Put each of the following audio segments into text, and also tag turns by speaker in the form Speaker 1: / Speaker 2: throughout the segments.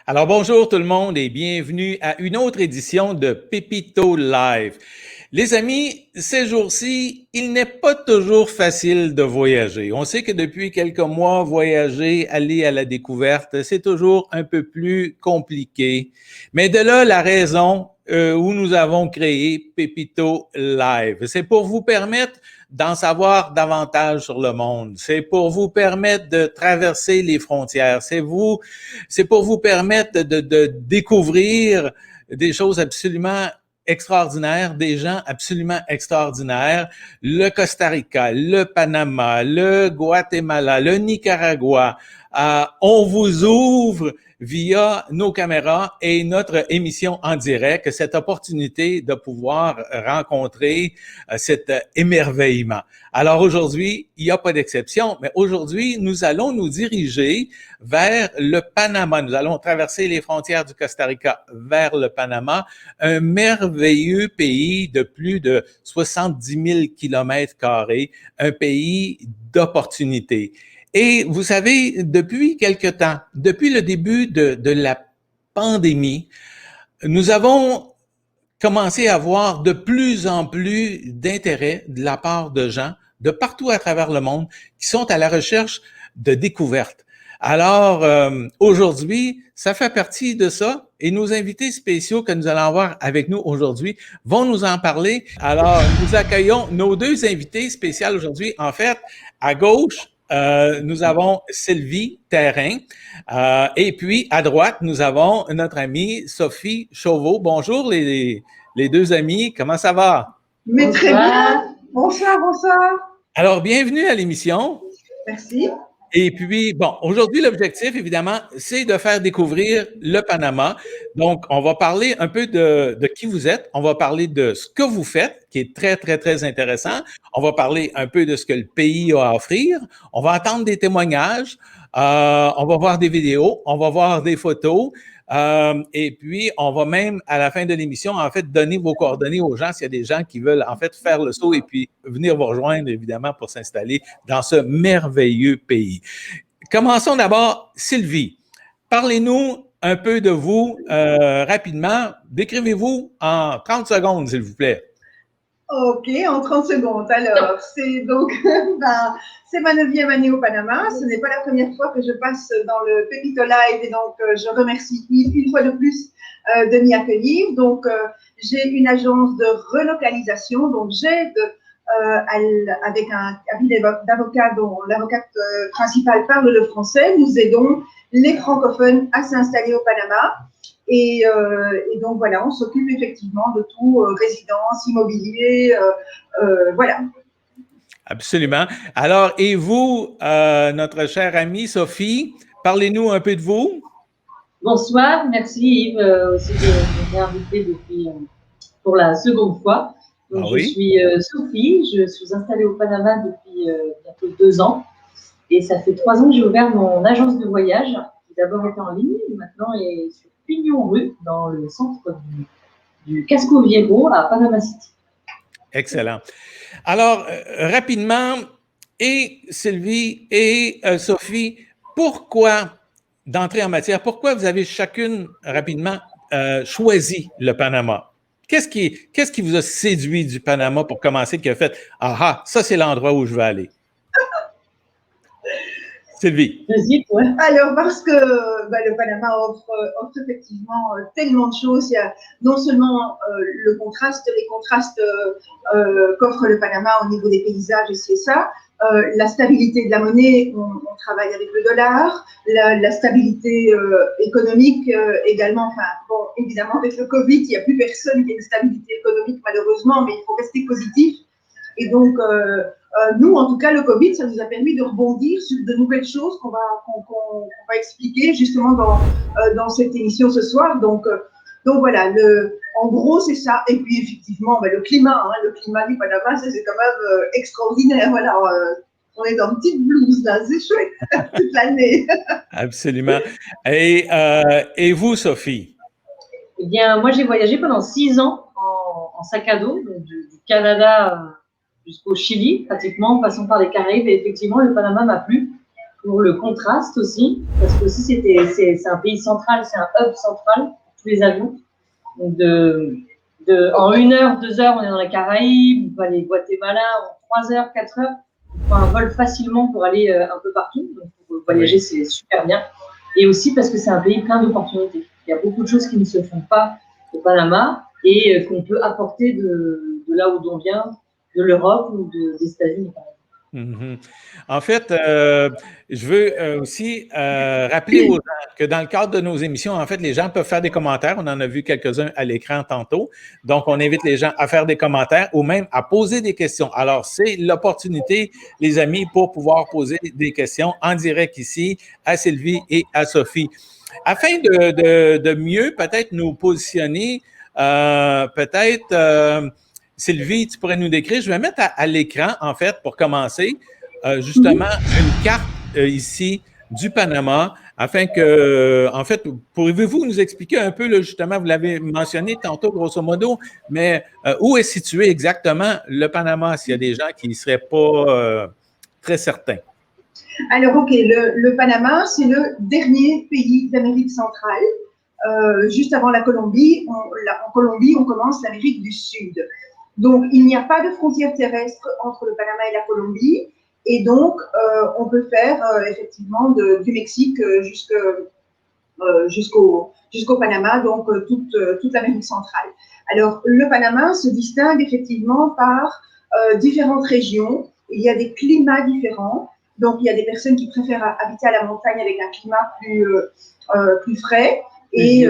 Speaker 1: Alors bonjour tout le monde et bienvenue à une autre édition de Pépito Live. Les amis, ces jours-ci, il n'est pas toujours facile de voyager. On sait que depuis quelques mois, voyager, aller à la découverte, c'est toujours un peu plus compliqué. Mais de là, la raison où nous avons créé Pépito Live. C'est pour vous permettre d'en savoir davantage sur le monde. C'est pour vous permettre de traverser les frontières. C'est pour vous permettre de découvrir des choses absolument extraordinaires, des gens absolument extraordinaires. Le Costa Rica, le Panama, le Guatemala, le Nicaragua. On vous ouvre via nos caméras et notre émission en direct cette opportunité de pouvoir rencontrer cet émerveillement. Alors aujourd'hui, il n'y a pas d'exception, mais aujourd'hui, nous allons nous diriger vers le Panama. Nous allons traverser les frontières du Costa Rica vers le Panama, un merveilleux pays de plus de 70 000 kilomètres carrés, un pays d'opportunités. Et vous savez, depuis quelque temps, depuis le début de la pandémie, nous avons commencé à avoir de plus en plus d'intérêt de la part de gens de partout à travers le monde qui sont à la recherche de découvertes. Alors, aujourd'hui, ça fait partie de ça et nos invités spéciaux que nous allons avoir avec nous aujourd'hui vont nous en parler. Alors, nous accueillons nos deux invités spéciaux aujourd'hui. En fait, à gauche, nous avons Sylvie Thérin et puis à droite, nous avons notre amie Sophie Chauveau. Bonjour les deux amis, comment ça va?
Speaker 2: Mais bonsoir. Très bien. Bonsoir, bonsoir.
Speaker 1: Alors, bienvenue à l'émission.
Speaker 2: Merci.
Speaker 1: Et puis, bon, aujourd'hui, l'objectif, évidemment, c'est de faire découvrir le Panama. Donc, on va parler un peu de qui vous êtes. On va parler de ce que vous faites, qui est très, très, très intéressant. On va parler un peu de ce que le pays a à offrir. On va entendre des témoignages. On va voir des vidéos. On va voir des photos. Et puis, on va même, à la fin de l'émission, en fait, donner vos coordonnées aux gens s'il y a des gens qui veulent, en fait, faire le saut et puis venir vous rejoindre, évidemment, pour s'installer dans ce merveilleux pays. Commençons d'abord, Sylvie. Parlez-nous un peu de vous rapidement. Décrivez-vous en 30 secondes, s'il vous plaît.
Speaker 2: OK, en 30 secondes. Alors, c'est donc, c'est ma 9e année au Panama. Ce n'est pas la première fois que je passe dans le Pépito Live et donc je remercie une fois de plus de m'y accueillir. Donc, j'ai une agence de relocalisation, donc j'aide avec un cabinet d'avocats dont l'avocate principale parle le français. Nous aidons les francophones à s'installer au Panama. Et donc, voilà, on s'occupe effectivement de tout, résidence, immobilier, voilà.
Speaker 1: Absolument. Alors, et vous, notre chère amie Sophie, parlez-nous un peu de vous.
Speaker 3: Bonsoir, merci Yves aussi de m'avoir invité pour la seconde fois. Donc, je suis Sophie, je suis installée au Panama depuis bientôt 2 ans. Et ça fait 3 ans que j'ai ouvert mon agence de voyage, qui d'abord était en ligne, maintenant est sur Pignon Rue, dans le centre du Casco Viejo à Panama City.
Speaker 1: Excellent. Alors, rapidement, et Sylvie et Sophie, pourquoi, d'entrée en matière, pourquoi vous avez chacune rapidement choisi le Panama? Qu'est-ce qui vous a séduit du Panama pour commencer, qui a fait « Ah, ça c'est l'endroit où je veux aller ». Sylvie.
Speaker 2: Alors, parce que le Panama offre effectivement tellement de choses. Il y a non seulement les contrastes qu'offre le Panama au niveau des paysages, et c'est ça, la stabilité de la monnaie, on travaille avec le dollar, la stabilité économique également, enfin, bon, évidemment, avec le Covid, il n'y a plus personne qui a une stabilité économique, malheureusement, mais il faut rester positif. Et donc, nous, en tout cas, le Covid, ça nous a permis de rebondir sur de nouvelles choses qu'on va expliquer justement dans cette émission ce soir. Donc voilà, en gros, c'est ça. Et puis, effectivement, le climat du Panama, c'est quand même extraordinaire. Voilà, on est dans une petite blouse, là, c'est chouette, toute l'année.
Speaker 1: Absolument. Et vous, Sophie?
Speaker 3: Eh bien, moi, j'ai voyagé pendant 6 ans en sac à dos, donc du Canada jusqu'au Chili, pratiquement, en passant par les Caraïbes. Et effectivement, le Panama m'a plu. pour le contraste aussi, parce que aussi c'est un pays central, c'est un hub central pour tous les avions. Donc en 1 heure, 2 heures, on est dans la Caraïbe, on peut aller au Guatemala, en 3 heures, 4 heures, on prend un vol facilement pour aller un peu partout. Donc pour voyager, c'est super bien. Et aussi parce que c'est un pays plein d'opportunités. Il y a beaucoup de choses qui ne se font pas au Panama et qu'on peut apporter de là où on vient, de l'Europe ou des États-Unis, par exemple.
Speaker 1: Mm-hmm. En fait, je veux aussi rappeler aux gens que dans le cadre de nos émissions, en fait, les gens peuvent faire des commentaires. On en a vu quelques-uns à l'écran tantôt. Donc, on invite les gens à faire des commentaires ou même à poser des questions. Alors, c'est l'opportunité, les amis, pour pouvoir poser des questions en direct ici à Sylvie et à Sophie. Afin de mieux peut-être nous positionner, Sylvie, tu pourrais nous décrire, je vais mettre à l'écran, en fait, pour commencer, justement, une carte ici du Panama, afin que, en fait, pourriez-vous nous expliquer un peu, là, justement, vous l'avez mentionné tantôt, grosso modo, mais où est situé exactement le Panama, s'il y a des gens qui ne seraient pas très certains?
Speaker 2: Alors, OK, le Panama, c'est le dernier pays d'Amérique centrale. Juste avant la Colombie, en Colombie, on commence l'Amérique du Sud. Donc, il n'y a pas de frontière terrestre entre le Panama et la Colombie. Et donc, on peut faire effectivement du Mexique jusqu'au Panama, donc toute l'Amérique centrale. Alors, le Panama se distingue effectivement par différentes régions. Il y a des climats différents. Donc, il y a des personnes qui préfèrent habiter à la montagne avec un climat plus frais et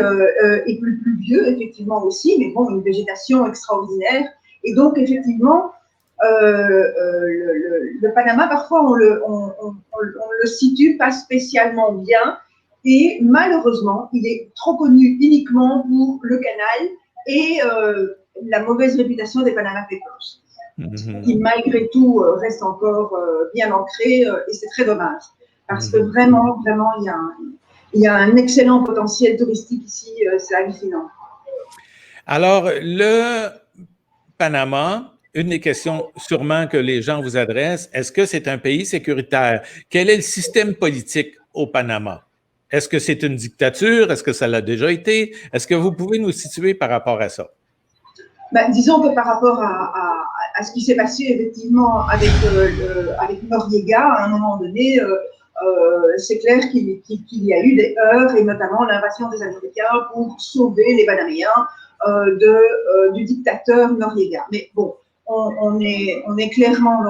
Speaker 2: plus pluvieux, effectivement aussi, mais bon, une végétation extraordinaire. Et donc, effectivement, le Panama, parfois, on le situe pas spécialement bien. Et malheureusement, il est trop connu uniquement pour le canal et la mauvaise réputation des Panama Papers, qui malgré tout reste encore bien ancré et c'est très dommage. Parce que vraiment, il y a un excellent potentiel touristique ici, c'est hallucinant.
Speaker 1: Alors, le Panama, une des questions sûrement que les gens vous adressent, est-ce que c'est un pays sécuritaire? Quel est le système politique au Panama? Est-ce que c'est une dictature? Est-ce que ça l'a déjà été? Est-ce que vous pouvez nous situer par rapport à ça?
Speaker 2: Ben, disons que par rapport à ce qui s'est passé effectivement avec Noriega, à un moment donné, c'est clair qu'il y a eu des heurts et notamment l'invasion des Américains pour sauver les Panaméens du dictateur Noriega. Mais bon, on est clairement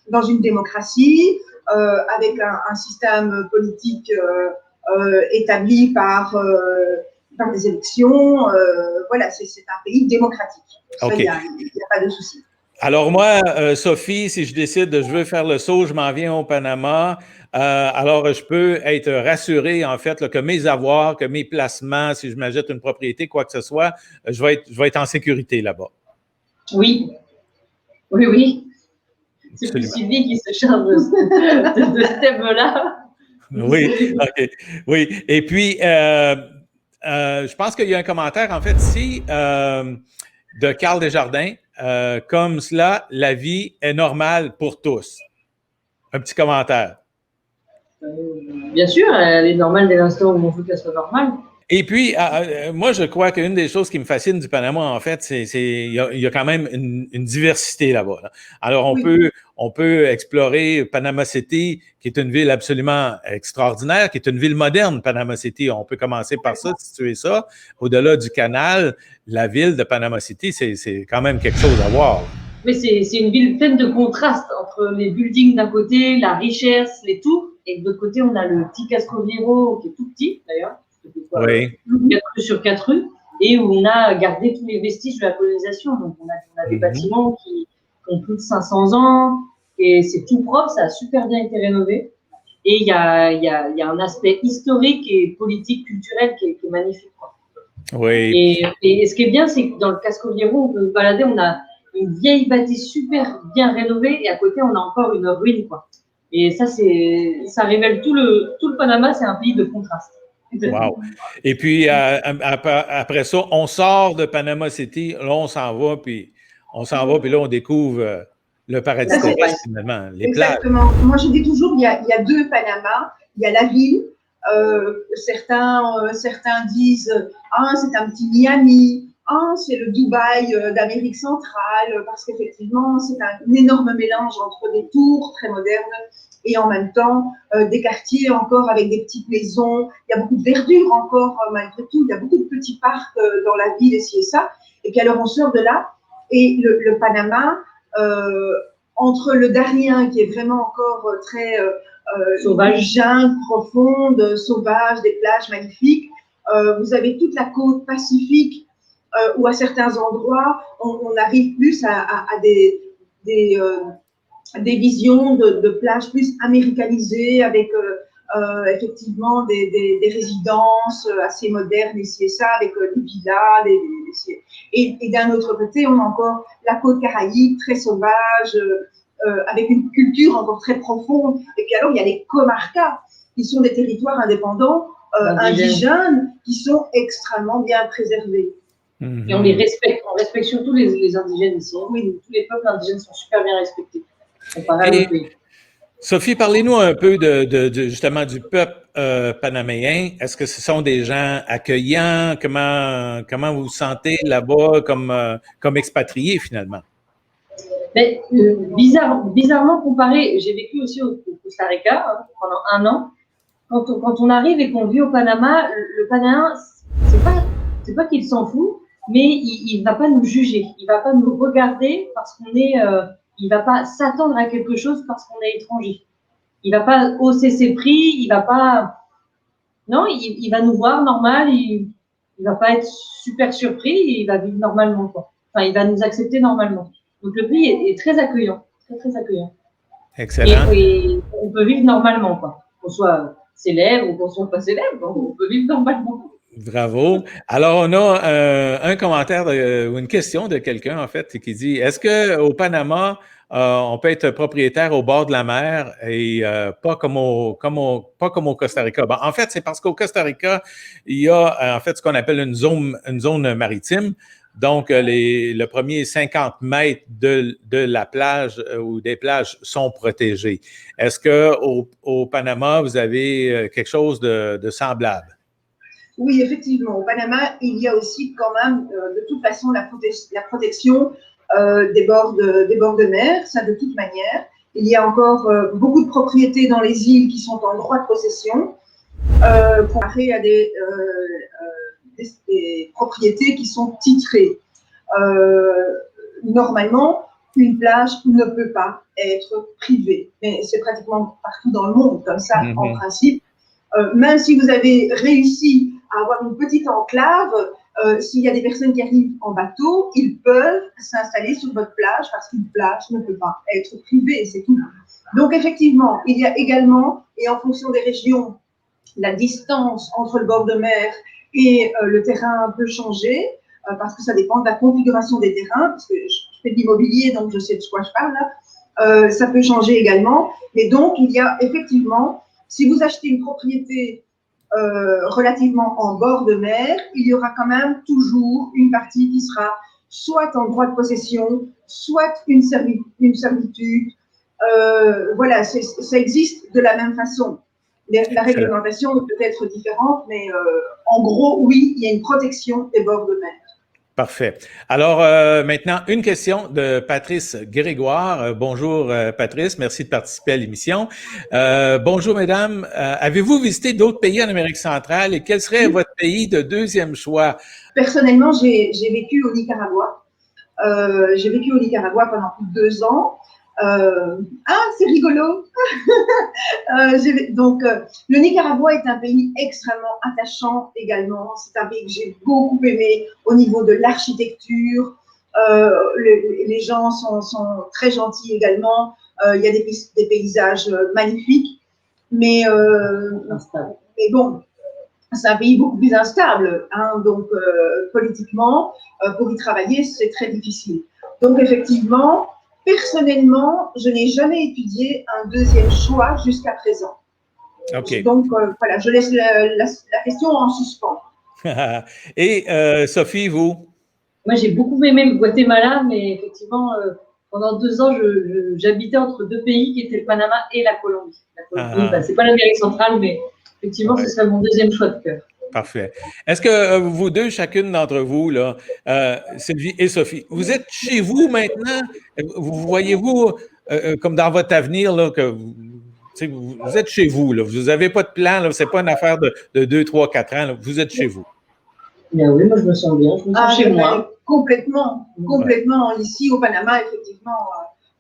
Speaker 2: dans une démocratie avec un système politique établi par des élections. Voilà, c'est un pays démocratique.
Speaker 1: Okay.
Speaker 2: Il n'y a pas de souci.
Speaker 1: Alors moi, Sophie, si je décide je veux faire le saut, je m'en viens au Panama, alors je peux être rassuré en fait là, que mes avoirs, que mes placements, si je m'achète une propriété, quoi que ce soit, je vais être en sécurité là-bas.
Speaker 3: Oui. C'est plus Sylvie qui se charge de ce thème-là.
Speaker 1: Oui, OK. Oui. Et puis, je pense qu'il y a un commentaire, en fait, ici, de Carl Desjardins. Comme cela, la vie est normale pour tous. Un petit commentaire.
Speaker 3: Bien sûr, elle est normale dès l'instant où on veut qu'elle soit normale.
Speaker 1: Et puis, moi, je crois qu'une des choses qui me fascine du Panama, en fait, il y a quand même une diversité là-bas. Là. Alors, on peut explorer Panama City, qui est une ville absolument extraordinaire, qui est une ville moderne, Panama City. On peut commencer par ça, situer ça. Au-delà du canal, la ville de Panama City, c'est quand même quelque chose à voir.
Speaker 3: Mais c'est une ville pleine de contrastes entre les buildings d'un côté, la richesse, les tours, et de l'autre côté, on a le petit Casco Viejo, qui est tout petit, d'ailleurs.
Speaker 1: Oui.
Speaker 3: 4 rues sur 4 rues, et où on a gardé tous les vestiges de la colonisation. Donc, on a des bâtiments qui ont plus de 500 ans, et c'est tout propre, ça a super bien été rénové. Et il y a un aspect historique et politique, culturel qui est magnifique, quoi.
Speaker 1: Oui.
Speaker 3: Et ce qui est bien, c'est que dans le Casco Viejo, on peut se balader, on a une vieille bâtisse super bien rénovée, et à côté, on a encore une ruine, quoi. Et ça révèle tout le Panama, c'est un pays de contraste.
Speaker 1: Wow. Et puis, après ça, on sort de Panama City, là, on s'en va, puis là, on découvre le paradis terrestre, finalement, les
Speaker 2: Exactement.
Speaker 1: plages.
Speaker 2: Moi, je dis toujours, il y a deux Panama. Il y a la ville. Certains disent, ah, c'est un petit Miami. Ah, c'est le Dubaï d'Amérique centrale, parce qu'effectivement, c'est un énorme mélange entre des tours très modernes et en même temps des quartiers encore avec des petites maisons. Il y a beaucoup de verdure encore, malgré tout. Il y a beaucoup de petits parcs dans la ville, et ci et ça. Et puis alors, on sort de là, et le Panama, entre le Darien, qui est vraiment encore très
Speaker 3: sauvage,
Speaker 2: jungle profonde, sauvage, des plages magnifiques, vous avez toute la côte pacifique, où à certains endroits, on arrive plus à des visions de plages plus américanisées, avec effectivement des résidences assez modernes ici et ça, avec des villas. Et d'un autre côté, on a encore la côte caraïbe, très sauvage, avec une culture encore très profonde. Et puis alors, il y a les comarcas, qui sont des territoires indépendants, indigènes, qui sont extrêmement bien préservés.
Speaker 3: Et on les respecte. On respecte surtout les indigènes ici. Oui, tous les peuples indigènes sont super bien respectés.
Speaker 1: Sophie, parlez-nous un peu justement du peuple panaméen. Est-ce que ce sont des gens accueillants? Comment vous vous sentez là-bas comme expatriés, finalement?
Speaker 3: Mais, bizarrement comparé, j'ai vécu aussi au Costa Rica pendant 1 an. Quand on arrive et qu'on vit au Panama, le Panaméen, c'est pas qu'il s'en fout, mais il va pas nous juger, il va pas nous regarder parce qu'on est, il va pas s'attendre à quelque chose parce qu'on est étranger. Il va pas hausser ses prix, il va pas, non, il va nous voir normal, il va pas être super surpris, il va vivre normalement, quoi. Enfin, il va nous accepter normalement. Donc le pays est très accueillant, très accueillant.
Speaker 1: Excellent.
Speaker 3: Et on peut vivre normalement, quoi. Qu'on soit célèbre ou qu'on soit pas célèbre, on peut vivre normalement.
Speaker 1: Bravo. Alors, on a un commentaire ou une question de quelqu'un, en fait, qui dit, est-ce qu'au Panama, on peut être propriétaire au bord de la mer et pas comme au Costa Rica? Bon, en fait, c'est parce qu'au Costa Rica, il y a en fait ce qu'on appelle une zone maritime. Donc, le premier 50 mètres de la plage ou des plages sont protégés. Est-ce qu'au Panama, vous avez quelque chose de semblable?
Speaker 2: Oui, effectivement. Au Panama, il y a aussi quand même, de toute façon, la protection des bords de mer, ça de toute manière. Il y a encore beaucoup de propriétés dans les îles qui sont en droit de possession, comparé à des propriétés qui sont titrées. Normalement, une plage ne peut pas être privée, mais c'est pratiquement partout dans le monde comme ça, en principe. Même si vous avez réussi à avoir une petite enclave, s'il y a des personnes qui arrivent en bateau, ils peuvent s'installer sur votre plage parce qu'une plage ne peut pas être privée, c'est tout. Donc effectivement, il y a également, et en fonction des régions, la distance entre le bord de mer et le terrain peut changer, parce que ça dépend de la configuration des terrains, parce que je fais de l'immobilier, donc je sais de quoi je parle là. Ça peut changer également, mais donc il y a effectivement, si vous achetez une propriété relativement en bord de mer, il y aura quand même toujours une partie qui sera soit en droit de possession, soit une servitude. Voilà, ça existe de la même façon. La réglementation peut être différente, mais en gros, oui, il y a une protection des bords de mer.
Speaker 1: Parfait. Alors, maintenant, une question de Patrice Grégoire. Bonjour, Patrice. Merci de participer à l'émission. Bonjour, mesdames. Avez-vous visité d'autres pays en Amérique centrale et quel serait votre pays de deuxième choix?
Speaker 2: Personnellement, j'ai vécu au Nicaragua. J'ai vécu au Nicaragua pendant plus de 2 ans. C'est rigolo. Donc, le Nicaragua est un pays extrêmement attachant également. C'est un pays que j'ai beaucoup aimé au niveau de l'architecture. Les gens sont très gentils également. Il y a des paysages magnifiques. Mais bon, c'est un pays beaucoup plus instable. Donc, politiquement, pour y travailler, c'est très difficile. Donc, effectivement, personnellement, je n'ai jamais étudié un deuxième choix jusqu'à présent.
Speaker 1: Okay.
Speaker 2: Donc, voilà, je laisse la question en suspens.
Speaker 1: Et Sophie, vous?
Speaker 3: Moi, j'ai beaucoup aimé le Guatemala, mais effectivement, pendant 2 ans, j'habitais entre 2 pays qui étaient le Panama et la Colombie. La Colombie, c'est pas l'Amérique centrale, mais effectivement, ce serait mon deuxième choix de cœur.
Speaker 1: Parfait. Est-ce que vous deux, chacune d'entre vous, là, Sylvie et Sophie, vous êtes chez vous maintenant? Vous voyez-vous, comme dans votre avenir, là, que vous êtes chez vous, là, vous n'avez pas de plan, ce n'est pas une affaire de 2, 3, 4 ans, là, vous êtes chez vous.
Speaker 3: Bien oui, moi je me sens bien, je me sens chez moi.
Speaker 2: Complètement. Ici au Panama, effectivement.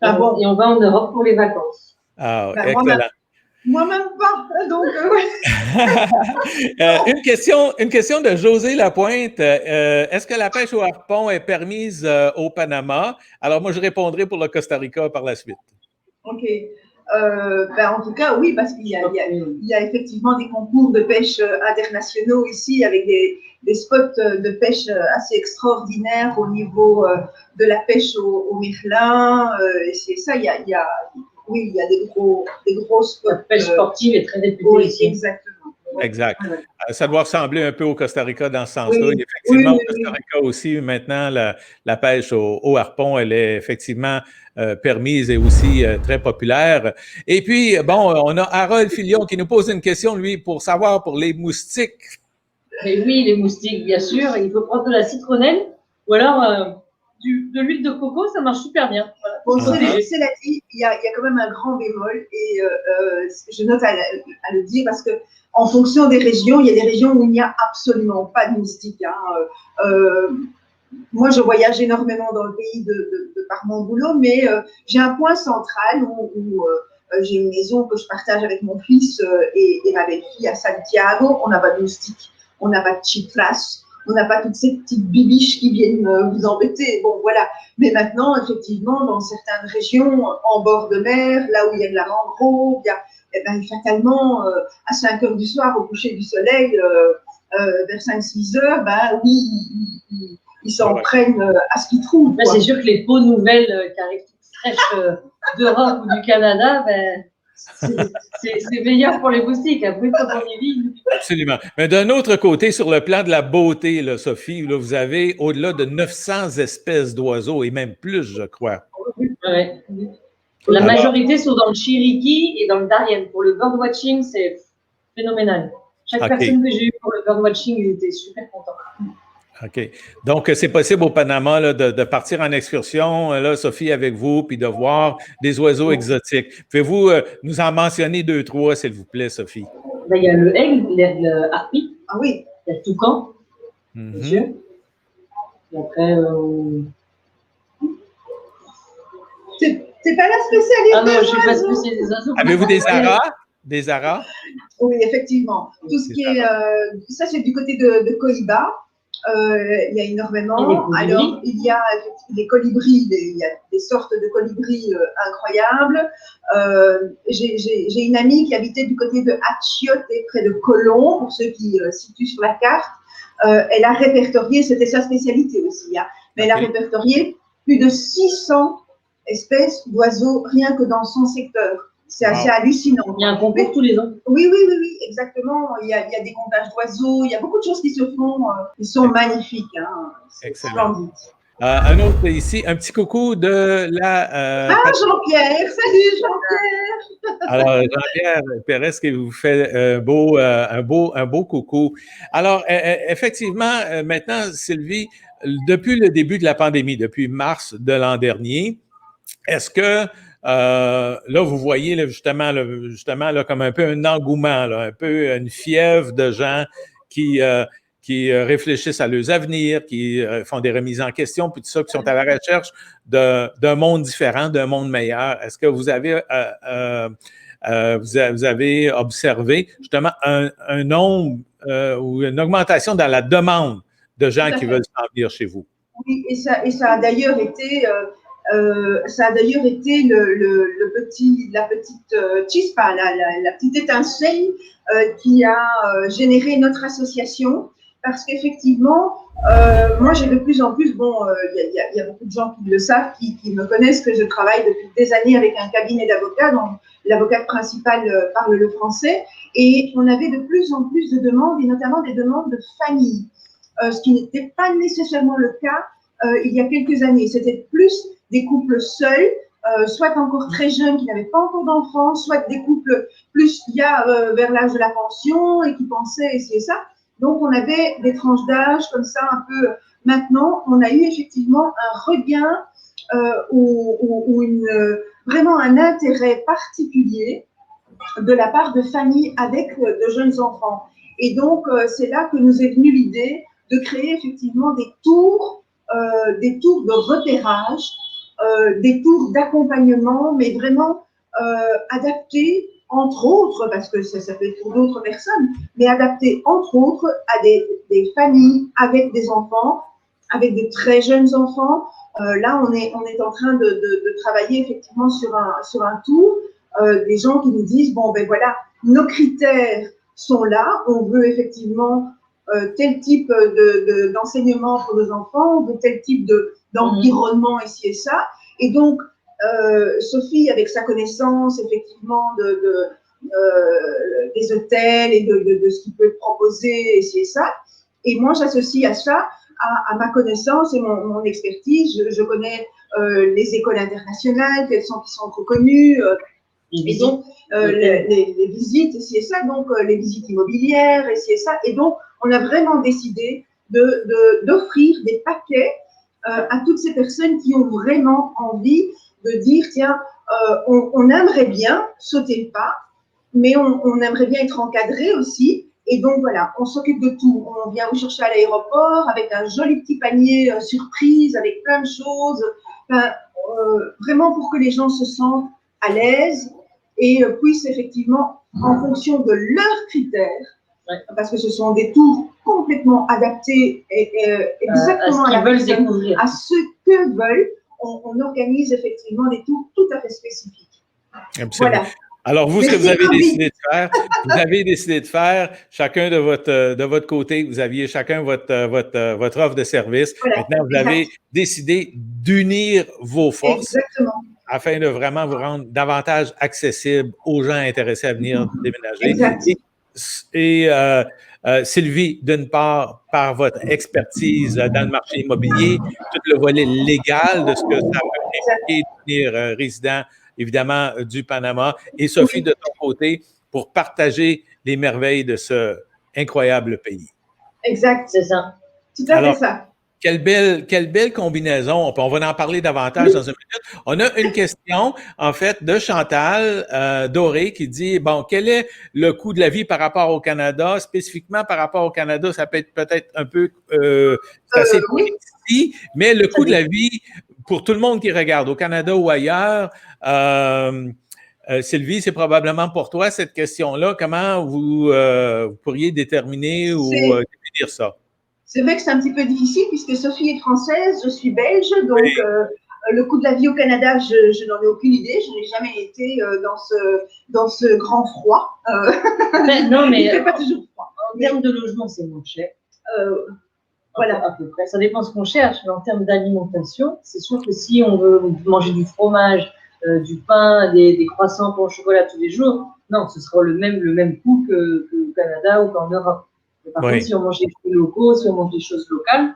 Speaker 3: Et on va en Europe pour les vacances.
Speaker 1: Ah, excellent.
Speaker 2: Moi-même pas, donc
Speaker 1: une question de José Lapointe. Est-ce que la pêche au harpon est permise au Panama? Alors, moi, je répondrai pour le Costa Rica par la suite.
Speaker 2: OK. En tout cas, oui, parce qu'il y a effectivement des concours de pêche internationaux ici avec des spots de pêche assez extraordinaires au niveau de la pêche au merlin. Et c'est ça, il y a des gros spots.
Speaker 3: La pêche sportive est très réputée.
Speaker 2: Oui,
Speaker 3: ici.
Speaker 2: Exactement.
Speaker 1: Exact. Ça doit ressembler un peu au Costa Rica dans ce sens-là. Oui, effectivement, au Costa Rica aussi, maintenant, la pêche au harpon, elle est effectivement permise et aussi très populaire. Et puis, bon, on a Harold Filion qui nous pose une question, lui, pour savoir pour les moustiques.
Speaker 3: Mais oui, les moustiques, bien sûr. Il faut prendre de la citronnelle ou alors de l'huile de coco, ça marche super bien.
Speaker 2: Voilà. Bon, cela dit, il y a quand même un grand bémol et je note à le dire parce que en fonction des régions, il y a des régions où il n'y a absolument pas de moustiques. Moi, je voyage énormément dans le pays de par mon boulot, mais j'ai un point central où j'ai une maison que je partage avec mon fils et ma belle-fille à Santiago. On n'a pas de moustiques, on n'a pas de chitras, on n'a pas toutes ces petites bibiches qui viennent vous embêter. Bon, voilà. Mais maintenant, effectivement, dans certaines régions, en bord de mer, là où il y a de la mangrove, fatalement, à 5 heures du soir, au coucher du soleil, vers 5-6 heures, oui, ils s'en prennent à ce qu'ils trouvent.
Speaker 3: C'est sûr que les peaux nouvelles qui arrivent toutes fraîches d'Europe ou du Canada, c'est meilleur pour les moustiques. Après, quand on y vit.
Speaker 1: Absolument. Mais d'un autre côté, sur le plan de la beauté, là, Sophie, là, vous avez au-delà de 900 espèces d'oiseaux et même plus, je crois.
Speaker 3: Ouais. La majorité sont dans le Chiriquí et dans le Darien. Pour le birdwatching, c'est phénoménal. Chaque personne que j'ai eue pour le birdwatching, ils étaient super contents.
Speaker 1: OK. Donc, c'est possible au Panama là, de partir en excursion, là, Sophie, avec vous, puis de voir des oiseaux exotiques. Pouvez-vous nous en mentionner 2, 3, s'il vous plaît, Sophie?
Speaker 3: Il y a le aigle, l'aigle harpie.
Speaker 2: Ah oui.
Speaker 3: Il y a le toucan, bien sûr. Et après...
Speaker 2: C'est pas la spécialité.
Speaker 3: Ah non, je ne suis pas spécialisée des oiseaux.
Speaker 1: Avez-vous des aras? Des aras?
Speaker 2: Oui, effectivement. Tout ce qui est... ça, c'est du côté de Cohiba. Il y a énormément. Alors, il y a des colibris, il y a des sortes de colibris incroyables. J'ai une amie qui habitait du côté de Achiote, près de Colomb, pour ceux qui situent sur la carte. Elle a répertorié, c'était sa spécialité aussi, mais elle a répertorié plus de 600 espèces d'oiseaux rien que dans son secteur. C'est assez hallucinant.
Speaker 3: Il y a un concours tous les ans.
Speaker 2: Oui, exactement. Il y a des comptages d'oiseaux, il y a beaucoup de choses qui se font. Ils sont magnifiques. C'est splendide.
Speaker 1: Un autre ici, un petit coucou de la...
Speaker 2: Jean-Pierre! Salut Jean-Pierre!
Speaker 1: Alors, Jean-Pierre Pérez qui vous fait un beau coucou. Alors, effectivement, maintenant, Sylvie, depuis le début de la pandémie, depuis mars de l'an dernier, est-ce que là, vous voyez là, justement là, comme un peu un engouement, là, un peu une fièvre de gens qui réfléchissent à leurs avenirs, qui font des remises en question, puis tout ça, qui sont à la recherche d'un monde différent, d'un monde meilleur. Est-ce que vous avez vous avez observé justement un nombre ou une augmentation dans la demande de gens qui veulent s'en venir chez vous?
Speaker 2: Oui, et ça a d'ailleurs été la petite chispa, la petite étincelle qui a généré notre association, parce qu'effectivement, moi j'ai de plus en plus, il y a beaucoup de gens qui le savent, qui me connaissent, que je travaille depuis des années avec un cabinet d'avocats, dont l'avocate principale parle le français, et on avait de plus en plus de demandes, et notamment des demandes de famille, ce qui n'était pas nécessairement le cas il y a quelques années. C'était plus des couples seuls, soit encore très jeunes qui n'avaient pas encore d'enfants, soit des couples plus il y a vers l'âge de la pension et qui pensaient essayer ça. Donc, on avait des tranches d'âge comme ça un peu. Maintenant, on a eu effectivement un regain ou vraiment un intérêt particulier de la part de familles avec de jeunes enfants. Et donc, c'est là que nous est venue l'idée de créer effectivement des tours de repérage, des tours d'accompagnement, mais vraiment adaptés, entre autres, parce que ça peut être pour d'autres personnes, mais adaptés, entre autres, à des familles avec des enfants, avec de très jeunes enfants. Là, on est en train de travailler effectivement sur un tour, des gens qui nous disent, bon, ben voilà, nos critères sont là, on veut effectivement tel type d'enseignement pour nos enfants, on veut tel type d'environnement ici et ça. Et donc, Sophie, avec sa connaissance effectivement des hôtels et de ce qu'il peut proposer ici et ça, et moi j'associe à ça à ma connaissance et mon expertise. Je connais les écoles internationales, qui sont reconnues, et donc les visites ici et ça, donc les visites immobilières ici et ça. Et donc, on a vraiment décidé d'offrir des paquets à toutes ces personnes qui ont vraiment envie de dire, tiens, on aimerait bien sauter le pas, mais on aimerait bien être encadré aussi. Et donc, voilà, on s'occupe de tout. On vient vous chercher à l'aéroport avec un joli petit panier surprise, avec plein de choses, vraiment pour que les gens se sentent à l'aise et puissent effectivement, en fonction de leurs critères, parce que ce sont des tours complètement adaptés exactement à ce que veulent, on organise effectivement des tours tout à fait spécifiques.
Speaker 1: Absolument. Voilà. Alors, vous, ce que vous avez décidé de faire, chacun de votre côté, vous aviez chacun votre offre de service. Voilà, maintenant, vous avez décidé d'unir vos forces.
Speaker 2: Exactement.
Speaker 1: Afin de vraiment vous rendre davantage accessible aux gens intéressés à venir déménager.
Speaker 2: Exact.
Speaker 1: Et Sylvie, d'une part, par votre expertise dans le marché immobilier, tout le volet légal de ce que ça peut impliquer de devenir résident, évidemment, du Panama, et Sophie, de ton côté, pour partager les merveilles de ce incroyable pays.
Speaker 2: Exact, c'est ça. Tout à fait ça.
Speaker 1: Quelle belle combinaison. On va en parler davantage dans une minute. On a une question, en fait, de Chantal Doré qui dit, bon, quel est le coût de la vie par rapport au Canada? Spécifiquement par rapport au Canada, ça peut être peut-être un peu assez précis, mais le coût de la vie pour tout le monde qui regarde, au Canada ou ailleurs, Sylvie, c'est probablement pour toi cette question-là. Comment vous pourriez déterminer ou définir ça?
Speaker 2: C'est vrai que c'est un petit peu difficile puisque Sophie est française, je suis belge, donc le coût de la vie au Canada, je n'en ai aucune idée. Je n'ai jamais été dans ce grand froid.
Speaker 3: Non, mais
Speaker 2: il ne fait pas toujours froid.
Speaker 3: En termes de logement, c'est moins cher.
Speaker 2: Voilà.
Speaker 3: À peu près. Ça dépend ce qu'on cherche, mais en termes d'alimentation, c'est sûr que si on veut manger du fromage, du pain, des croissants au chocolat tous les jours, non, ce sera le même coût qu'au Canada ou qu'en Europe. Par contre, si on mange des fruits locaux, si on mange des choses locales,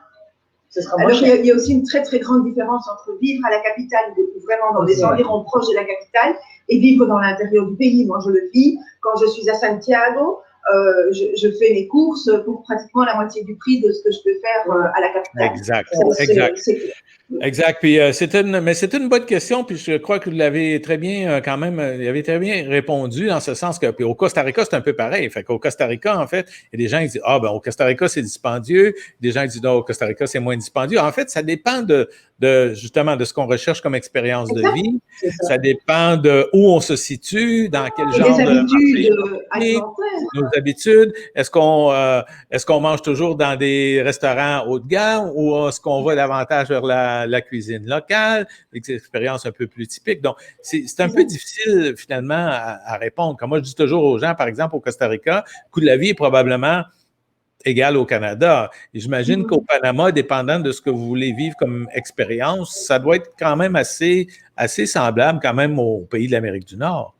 Speaker 3: ce sera moins cher.
Speaker 2: Il y a aussi une très très grande différence entre vivre à la capitale, vraiment dans des environs proches de la capitale, et vivre dans l'intérieur du pays. Moi, je le vis. Quand je suis à Santiago, je fais mes courses pour pratiquement la moitié du prix de ce que je peux faire à la capitale.
Speaker 1: Exact. Exact. Puis c'est une bonne question. Puis je crois que vous l'avez très bien quand même. Vous avez très bien répondu dans ce sens que. Puis au Costa Rica, c'est un peu pareil. Fait qu'au Costa Rica, en fait, il y a des gens qui disent au Costa Rica c'est dispendieux. Des gens qui disent non, au Costa Rica c'est moins dispendieux. En fait, ça dépend justement de ce qu'on recherche comme expérience de vie. Ça dépend de où on se situe, dans quel genre
Speaker 2: de habitudes alimentaires.
Speaker 1: Nos habitudes. Est-ce qu'on mange toujours dans des restaurants haut de gamme ou est-ce qu'on va davantage vers la cuisine locale, des expériences un peu plus typiques. Donc, c'est un peu difficile finalement à répondre. Comme moi, je dis toujours aux gens, par exemple, au Costa Rica, le coût de la vie est probablement égal au Canada. Et j'imagine qu'au Panama, dépendant de ce que vous voulez vivre comme expérience, ça doit être quand même assez semblable quand même au pays de l'Amérique du Nord.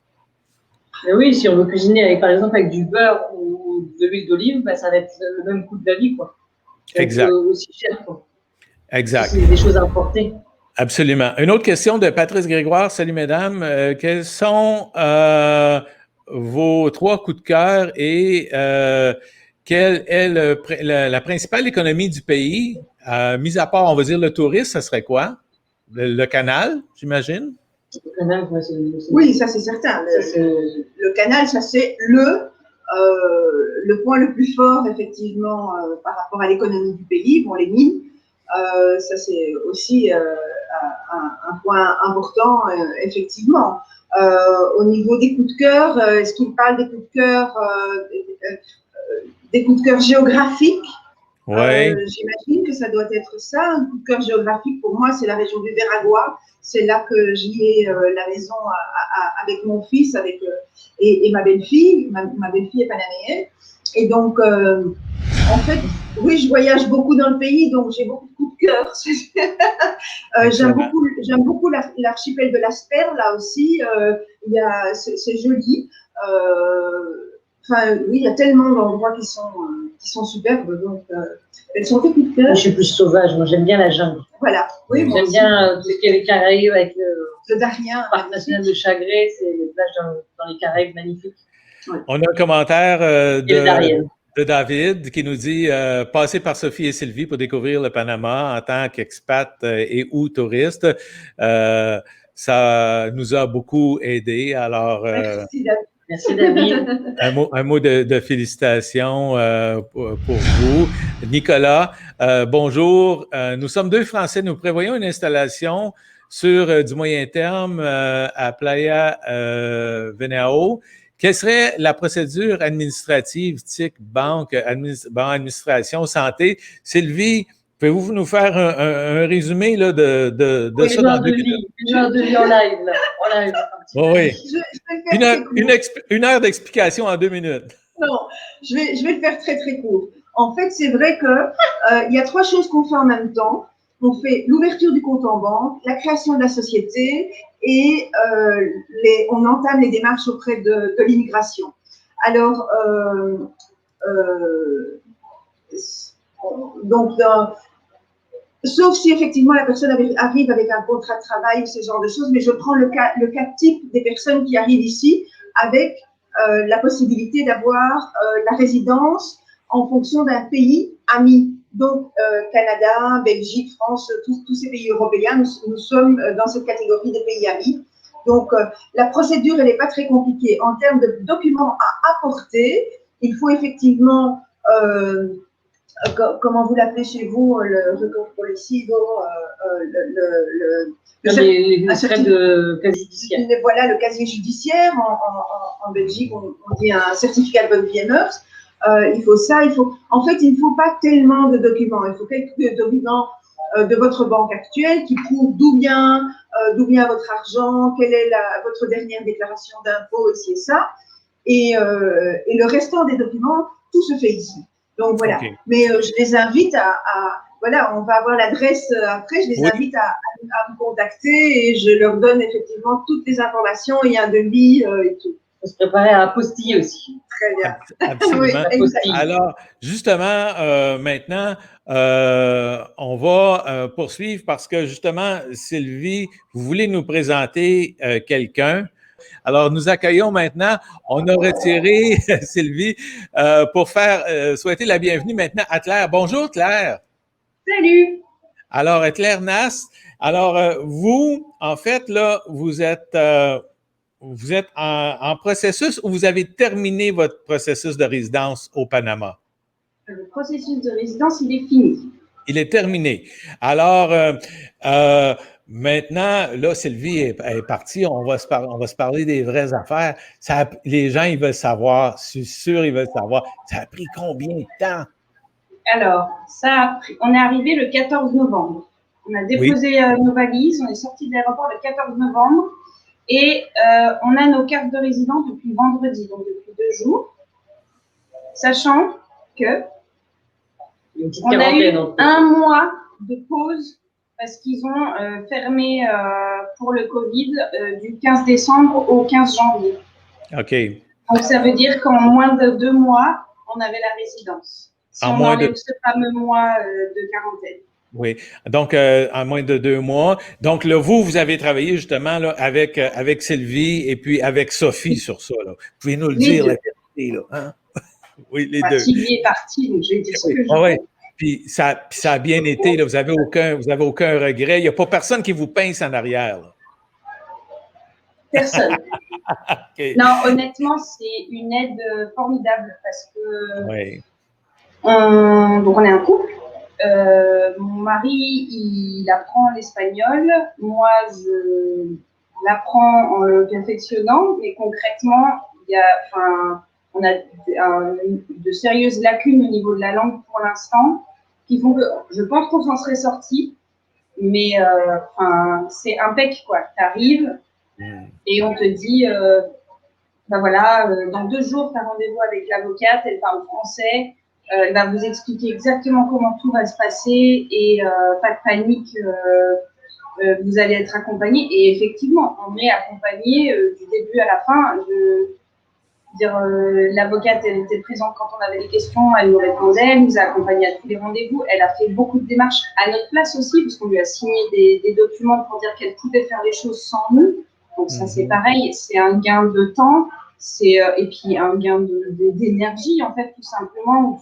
Speaker 3: Mais oui, si on veut cuisiner par exemple avec du beurre ou de l'huile d'olive, ça va être le même coût de la vie, quoi.
Speaker 1: Exact.
Speaker 3: Aussi cher, quoi.
Speaker 1: Exact.
Speaker 3: C'est des choses à importer.
Speaker 1: Absolument. Une autre question de Patrice Grégoire. Salut, mesdames. Quels sont vos 3 coups de cœur et quelle est la principale économie du pays? Mis à part, on va dire, le tourisme, ça serait quoi? Le canal, j'imagine?
Speaker 3: Le canal,
Speaker 2: oui, ça c'est certain. Le canal, ça c'est le point le plus fort, effectivement, par rapport à l'économie du pays. Bon, les mines, ça c'est aussi un point important, effectivement. Au niveau des coups de cœur, est-ce qu'il parle des coups de cœur, des coups de cœur géographiques?
Speaker 1: Ouais.
Speaker 2: J'imagine que ça doit être ça. Un coup de cœur géographique, pour moi, c'est la région du Veragua. C'est là que j'y ai la maison avec mon fils et ma belle-fille. Ma belle-fille est panaméenne. Et donc, en fait, oui, je voyage beaucoup dans le pays, donc j'ai beaucoup de coups de cœur. J'aime beaucoup l'archipel de l'Asper, là aussi. C'est joli. Enfin, oui, il y a tellement d'endroits qui sont superbes. Donc, elles sont des coups de cœur.
Speaker 3: Je suis plus sauvage. Moi, j'aime bien la jungle.
Speaker 2: Voilà. Oui,
Speaker 3: j'aime bien tout ce qui est les Caraïbes avec
Speaker 2: le Darien.
Speaker 3: Le parc national de Chagré, c'est les plages dans les Caraïbes magnifiques.
Speaker 1: Ouais. On a un commentaire de David qui nous dit passez par Sophie et Sylvie pour découvrir le Panama en tant qu'expat et ou touriste. Ça nous a beaucoup aidé. Alors,
Speaker 2: merci, David.
Speaker 3: Merci, David.
Speaker 1: Un mot de félicitations pour vous. Nicolas, bonjour. Nous sommes 2 Français. Nous prévoyons une installation sur du moyen terme à Playa Venao. Quelle serait la procédure administrative, TIC, banque, administration, santé? Sylvie, pouvez-vous nous faire un résumé là, de oui, ça dans 2 minutes?
Speaker 3: Une heure de vie en live. Là. En live.
Speaker 1: Oui. Une heure d'explication en 2 minutes.
Speaker 2: Non, je vais le faire très, très court. En fait, c'est vrai qu'il y a 3 choses qu'on fait en même temps. On fait l'ouverture du compte en banque, la création de la société et on entame les démarches auprès de l'immigration. Alors, donc, sauf si effectivement la personne arrive avec un contrat de travail ou ce genre de choses, mais je prends le cas type des personnes qui arrivent ici avec la possibilité d'avoir la résidence en fonction d'un pays ami. Donc, Canada, Belgique, France, tous ces pays européens, nous sommes dans cette catégorie des pays amis. Donc, la procédure, elle n'est pas très compliquée. En termes de documents à apporter, il faut effectivement, comment vous l'appelez chez vous, le record policier,
Speaker 3: les frais de casier judiciaire.
Speaker 2: Voilà, le casier judiciaire. En Belgique, on dit un certificat de bonne vie et mœurs. Il faut ça, en fait, il ne faut pas tellement de documents. Il faut quelques documents de votre banque actuelle qui prouvent d'où vient votre argent, quelle est votre dernière déclaration d'impôt, ici et ça. Et le restant des documents, tout se fait ici. Donc voilà. Okay. Mais je les invite voilà, on va avoir l'adresse après, je les invite à me contacter et je leur donne effectivement toutes les informations et un devis et tout.
Speaker 3: On se préparer à apostiller aussi.
Speaker 2: Très bien.
Speaker 1: Absolument. Oui, alors, justement, maintenant, on va poursuivre parce que, justement, Sylvie, vous voulez nous présenter quelqu'un. Alors, nous accueillons maintenant, on a retiré Sylvie pour souhaiter la bienvenue maintenant à Claire. Bonjour, Claire.
Speaker 4: Salut.
Speaker 1: Alors, Claire Nass, alors, vous, en fait, là, vous êtes en processus ou vous avez terminé votre processus de résidence au Panama?
Speaker 4: Le processus de résidence, il est fini.
Speaker 1: Il est terminé. Alors, maintenant, là, Sylvie est partie, on va se parler des vraies affaires. Les gens, ils veulent savoir, je suis sûr, ils veulent savoir, ça a pris combien de temps?
Speaker 4: Alors, on est arrivé le 14 novembre. On a déposé nos valises, on est sorti de l'aéroport le 14 novembre. Et on a nos cartes de résident depuis vendredi, donc depuis 2 jours, sachant que on a eu 1 mois de pause parce qu'ils ont fermé pour le Covid du 15 décembre au 15 janvier.
Speaker 1: OK.
Speaker 4: Donc, ça veut dire qu'en moins de 2 mois, on avait la résidence. Si on enlève ce fameux mois de quarantaine.
Speaker 1: Oui. Donc, en moins de 2 mois. Donc, là, vous avez travaillé justement là, avec Sylvie et puis avec Sophie sur ça. Là. Vous pouvez nous le
Speaker 4: Les
Speaker 1: dire,
Speaker 4: deux.
Speaker 1: la vérité, là. Hein? Oui, les
Speaker 4: Enfin,
Speaker 1: deux.
Speaker 4: Sylvie est partie, donc je vais dire ce que je
Speaker 1: Ah ouais.
Speaker 4: veux.
Speaker 1: Puis ça a bien été, là. Vous avez aucun regret. Il n'y a pas personne qui vous pince en arrière. Là.
Speaker 4: Personne.
Speaker 1: OK.
Speaker 4: Non, honnêtement, c'est une aide formidable parce que
Speaker 1: Oui.
Speaker 4: donc on est un couple. Mon mari, il apprend l'espagnol. Moi, je l'apprends en le perfectionnant, mais concrètement, on a de sérieuses lacunes au niveau de la langue pour l'instant, qui font que je pense qu'on s'en serait sorti, mais c'est impec, quoi. T'arrives et on te dit, ben voilà, dans 2 jours, tu as rendez-vous avec l'avocate, elle parle français, elle va vous expliquer exactement comment tout va se passer et pas de panique, vous allez être accompagné. Et effectivement, on est accompagné du début à la fin. L'avocate, elle était présente quand on avait des questions, elle nous répondait, elle nous a accompagnés à tous les rendez-vous. Elle a fait beaucoup de démarches à notre place aussi, parce qu'on lui a signé des documents pour dire qu'elle pouvait faire les choses sans nous. Donc ça, c'est pareil, c'est un gain de temps, et puis un gain d'énergie, en fait, tout simplement.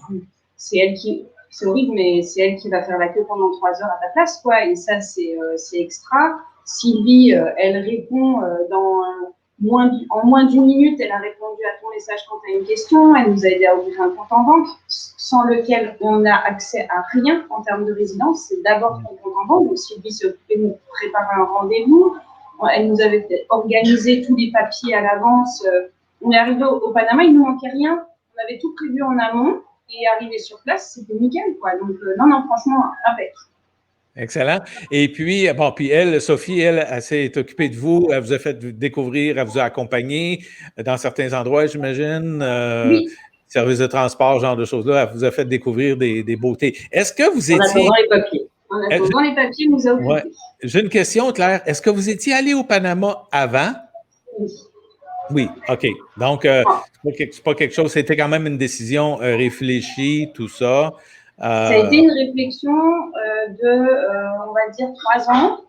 Speaker 4: C'est horrible, mais c'est elle qui va faire la queue pendant 3 heures à ta place, quoi. Et ça, c'est extra. Sylvie, elle répond en moins d'1 minute, elle a répondu à ton message quand tu as une question. Elle nous a aidé à ouvrir un compte en banque, sans lequel on n'a accès à rien en termes de résidence. C'est d'abord ton compte en banque. Donc, Sylvie s'est occupée de nous préparer un rendez-vous. Elle nous avait organisé tous les papiers à l'avance. On est arrivé au Panama, il ne nous manquait rien. On avait tout prévu en amont. Et arrivé sur place, c'était nickel, quoi. Donc, non, franchement, impec.
Speaker 1: Excellent. Et puis, puis elle, Sophie, elle s'est occupée de vous, elle vous a fait découvrir, elle vous a accompagné dans certains endroits, j'imagine,
Speaker 4: Oui.
Speaker 1: service de transport, genre de choses-là, elle vous a fait découvrir des beautés. Est-ce que vous étiez...
Speaker 3: En attendant les papiers.
Speaker 4: En attendant les papiers, nous a occupés.
Speaker 1: Ouais. J'ai une question, Claire. Est-ce que vous étiez allé au Panama avant?
Speaker 4: Oui.
Speaker 1: Oui, OK. Donc, c'est pas quelque chose, c'était quand même une décision réfléchie, tout ça.
Speaker 4: Ça a été une réflexion on va dire, 3 ans.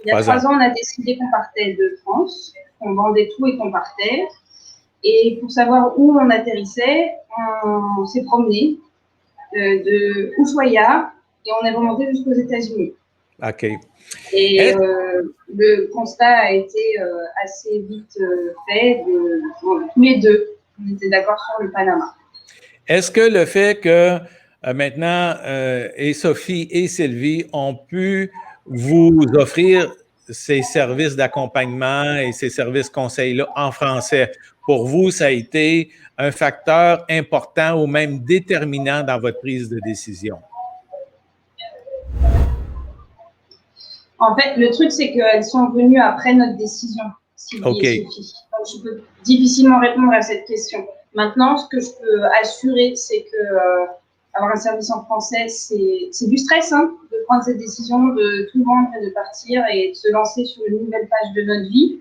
Speaker 4: Il y a 3 ans, on a décidé qu'on partait de France, qu'on vendait tout et qu'on partait. Et pour savoir où on atterrissait, on s'est promené de Ushuaia et on est remonté jusqu'aux États-Unis.
Speaker 1: OK.
Speaker 4: Et le constat a été assez vite fait. Tous les deux, on était d'accord sur le Panama.
Speaker 1: Est-ce que le fait que maintenant, et Sophie et Sylvie ont pu vous offrir ces services d'accompagnement et ces services conseils-là en français, pour vous, ça a été un facteur important ou même déterminant dans votre prise de décision?
Speaker 4: En fait, le truc, c'est qu'elles sont venues après notre décision, Sylvie et Sophie. Donc, je peux difficilement répondre à cette question. Maintenant, ce que je peux assurer, c'est que avoir un service en français, c'est du stress, hein, de prendre cette décision, de tout vendre et de partir et de se lancer sur une nouvelle page de notre vie.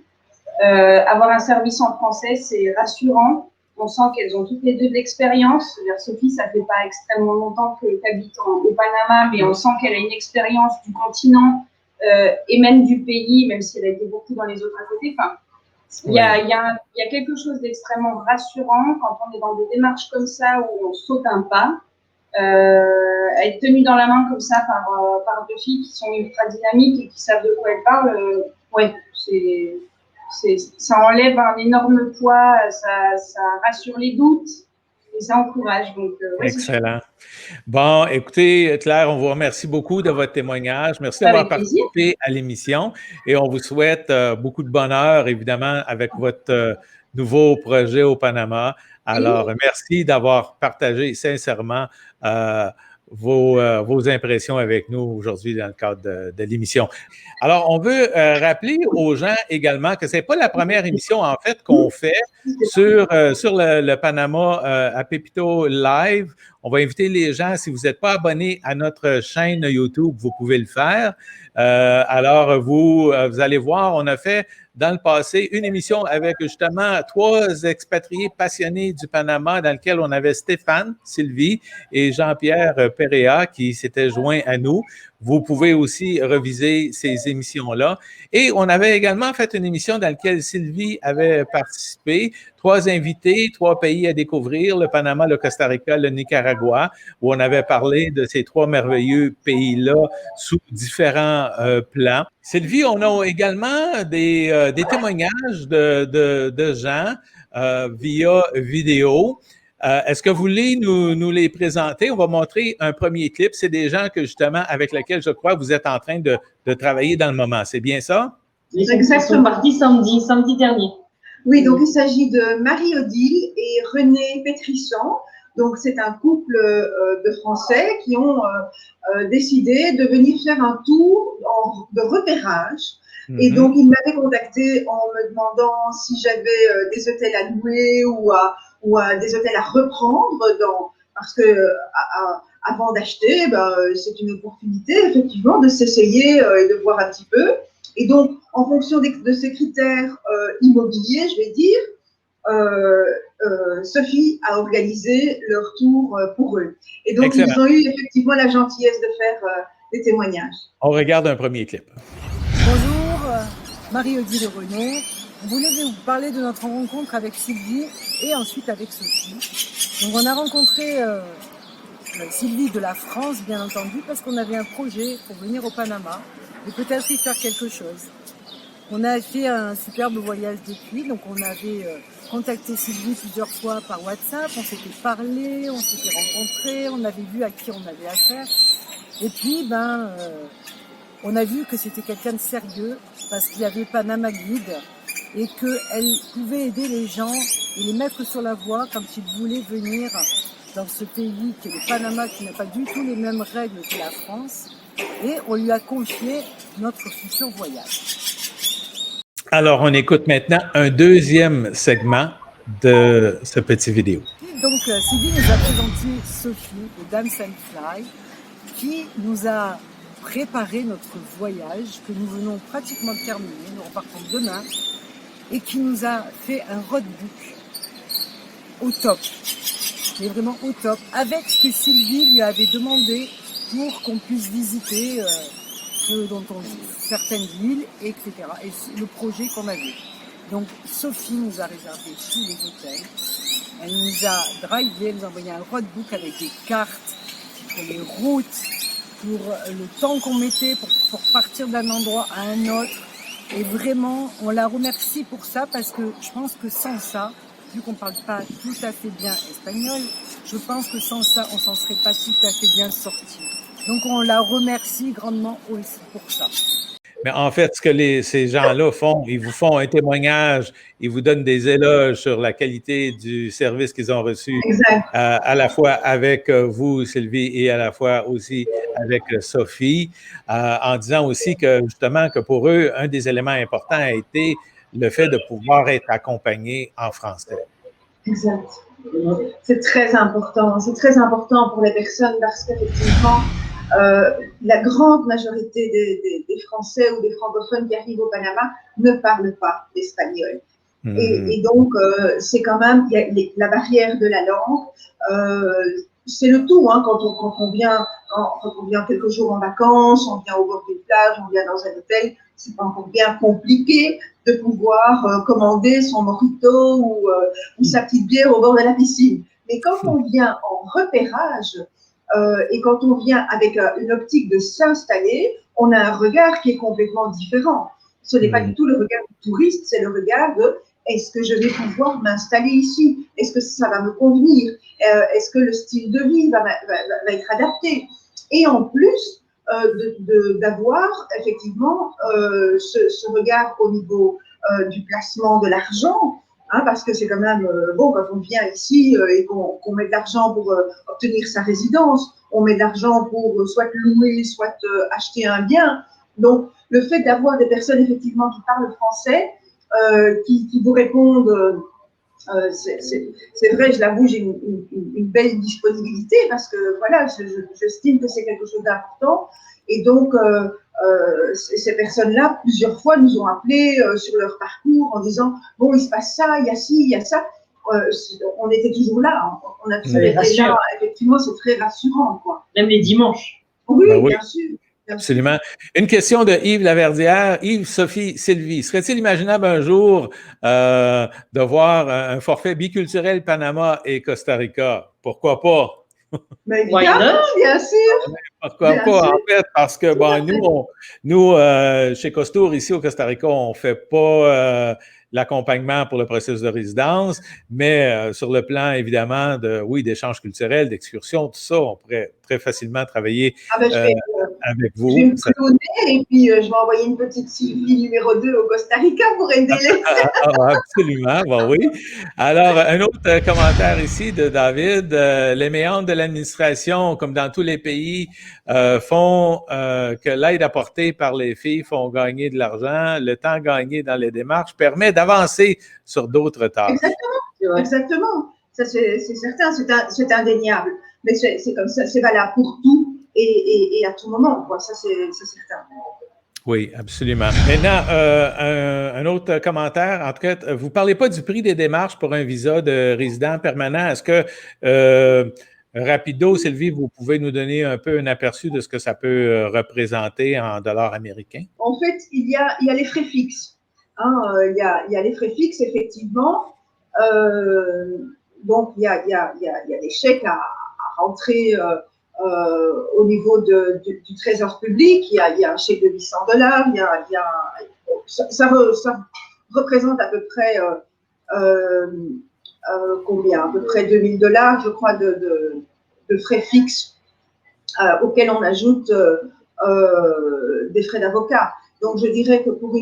Speaker 4: Avoir un service en français, c'est rassurant. On sent qu'elles ont toutes les deux de l'expérience. Sophie, ça fait pas extrêmement longtemps qu'elle habite au Panama, mais on sent qu'elle a une expérience du continent et même du pays, même si elle a été beaucoup dans les autres à côté. Enfin, il y a quelque chose d'extrêmement rassurant quand on est dans des démarches comme ça où on saute un pas. Être tenue dans la main comme ça par 2 filles qui sont ultra dynamiques et qui savent de quoi elles parlent, ça enlève un énorme poids, ça rassure les doutes et ça encourage. Donc,
Speaker 1: excellent. Bon, écoutez, Claire, on vous remercie beaucoup de votre témoignage. Merci d'avoir participé à l'émission et on vous souhaite beaucoup de bonheur, évidemment, avec votre nouveau projet au Panama. Alors, merci d'avoir partagé sincèrement vos impressions avec nous aujourd'hui dans le cadre de l'émission. Alors, on veut rappeler aux gens également que ce n'est pas la première émission, en fait, qu'on fait sur le Panama à Pépito Live. On va inviter les gens, si vous n'êtes pas abonnés à notre chaîne YouTube, vous pouvez le faire. Alors, vous allez voir, on a fait dans le passé une émission avec justement 3 expatriés passionnés du Panama dans lequel on avait Stéphane, Sylvie et Jean-Pierre Perea qui s'étaient joints à nous. vous pouvez aussi reviser ces émissions-là. Et on avait également fait une émission dans laquelle Sylvie avait participé. 3 invités, 3 pays à découvrir, le Panama, le Costa Rica, le Nicaragua, où on avait parlé de ces 3 merveilleux pays-là sous différents plans. Sylvie, on a également des témoignages de gens via vidéo. Est-ce que vous voulez nous les présenter? On va montrer un premier clip. C'est des gens que justement avec lesquels je crois vous êtes en train de travailler dans le moment. C'est bien ça?
Speaker 3: Ils sont partis samedi dernier.
Speaker 2: Oui, donc il s'agit de Marie-Odile et René Pétrisson. Donc c'est un couple de Français qui ont décidé de venir faire un tour de repérage. Et donc ils m'avaient contacté en me demandant si j'avais des hôtels à louer ou à des hôtels à reprendre parce que avant d'acheter, c'est une opportunité effectivement de s'essayer et de voir un petit peu. Et donc, en fonction de ces critères immobiliers, je vais dire, Sophie a organisé leur tour pour eux. Et donc, excellent. Ils ont eu effectivement la gentillesse de faire des témoignages.
Speaker 1: On regarde un premier clip.
Speaker 5: Bonjour, Marie-Odile et René. On voulait vous parler de notre rencontre avec Sylvie et ensuite avec Sophie. Donc, on a rencontré Sylvie de la France, bien entendu, parce qu'on avait un projet pour venir au Panama et peut-être y faire quelque chose. On a fait un superbe voyage depuis, donc on avait contacté Sylvie plusieurs fois par WhatsApp, on s'était parlé, on s'était rencontrés, on avait vu à qui on avait affaire. Et puis, on a vu que c'était quelqu'un de sérieux parce qu'il y avait Panama Guide et qu'elle pouvait aider les gens et les mettre sur la voie quand ils voulaient venir dans ce pays qui est le Panama, qui n'a pas du tout les mêmes règles que la France. Et on lui a confié notre futur voyage.
Speaker 1: Alors, on écoute maintenant un deuxième segment de ce petit vidéo.
Speaker 5: Donc, Sylvie nous a présenté Sophie de Dance and Fly, qui nous a préparé notre voyage, que nous venons pratiquement de terminer, nous repartons demain, et qui nous a fait un roadbook au top, mais vraiment au top, avec ce que Sylvie lui avait demandé pour qu'on puisse visiter certaines villes, etc. Et le projet qu'on avait. Donc Sophie nous a réservé tous les hôtels. Elle nous a drivé, elle nous a envoyé un roadbook avec des cartes pour les routes, pour le temps qu'on mettait pour partir d'un endroit à un autre. Et vraiment, on la remercie pour ça parce que je pense que sans ça, vu qu'on ne parle pas tout à fait bien espagnol, je pense que sans ça, on s'en serait pas tout à fait bien sorti. Donc, on la remercie grandement aussi pour ça.
Speaker 1: Mais en fait, ce que ces gens-là font, ils vous font un témoignage, ils vous donnent des éloges sur la qualité du service qu'ils ont reçu, à la fois avec vous, Sylvie, et à la fois aussi avec Sophie, en disant aussi que justement que pour eux, un des éléments importants a été le fait de pouvoir être accompagné en français.
Speaker 2: Exact. C'est très important. C'est très important pour les personnes parce qu'effectivement, la grande majorité des Français ou des francophones qui arrivent au Panama ne parlent pas l'espagnol. Et donc, c'est quand même la barrière de la langue. C'est le tout, hein, quand on vient quelques jours en vacances, on vient au bord d'une plage, on vient dans un hôtel, c'est pas encore bien compliqué de pouvoir commander son mojito ou sa petite bière au bord de la piscine. Mais quand on vient en repérage, et quand on vient avec une optique de s'installer, on a un regard qui est complètement différent. Ce n'est pas du tout le regard du touriste, c'est le regard de est-ce que je vais pouvoir m'installer ici? Est-ce que ça va me convenir? Est-ce que le style de vie va être adapté? Et en plus, d'avoir effectivement ce regard au niveau du placement de l'argent, hein, parce que c'est quand même bon quand on vient ici et qu'on met de l'argent pour obtenir sa résidence, on met de l'argent pour soit louer, soit acheter un bien. Donc le fait d'avoir des personnes effectivement qui parlent français, qui vous répondent, c'est vrai, je l'avoue, j'ai une belle disponibilité parce que voilà, j'estime que c'est quelque chose d'important. Et donc, ces personnes-là, plusieurs fois, nous ont appelés sur leur parcours en disant « Bon, il se passe ça, il y a ci, il y a ça ». On était toujours là, on a toujours été là. Effectivement, c'est très rassurant, quoi.
Speaker 3: Même les dimanches.
Speaker 2: Oui, oui. Bien sûr.
Speaker 1: Absolument. Une question de Yves Laverdière. Yves, Sophie, Sylvie, serait-il imaginable un jour de voir un forfait biculturel Panama et Costa Rica? Pourquoi pas?
Speaker 2: Mais évidemment, bien sûr.
Speaker 1: Pourquoi pas? En fait, parce que nous, chez Costour, ici au Costa Rica, on ne fait pas l'accompagnement pour le processus de résidence, mais sur le plan, évidemment, d'échanges culturels, d'excursions, tout ça, on pourrait très facilement travailler avec vous.
Speaker 2: Je vais me cloner et puis je vais envoyer une petite Sylvie numéro 2 au Costa Rica pour aider les...
Speaker 1: Absolument, bon, oui. Alors, un autre commentaire ici de David. Les méandres de l'administration, comme dans tous les pays, font que l'aide apportée par les filles font gagner de l'argent. Le temps gagné dans les démarches permet d'avancer sur d'autres tâches.
Speaker 2: Exactement. Ça, c'est certain, c'est indéniable. Mais c'est comme ça, c'est valable pour tout et à tout moment, quoi. Ça, c'est certain.
Speaker 1: Oui, absolument. Maintenant, un autre commentaire. En tout cas, vous ne parlez pas du prix des démarches pour un visa de résident permanent. Est-ce que, rapido, Sylvie, vous pouvez nous donner un peu un aperçu de ce que ça peut représenter en dollars américains?
Speaker 2: En fait, il y a les frais fixes. Il y a les frais fixes, effectivement. Donc, il y a des chèques à rentrer au niveau du trésor public. Il y a un chèque de $800. Ça représente à peu près combien? À peu près $2000, je crois, de frais fixes auxquels on ajoute des frais d'avocat. Donc, je dirais que pour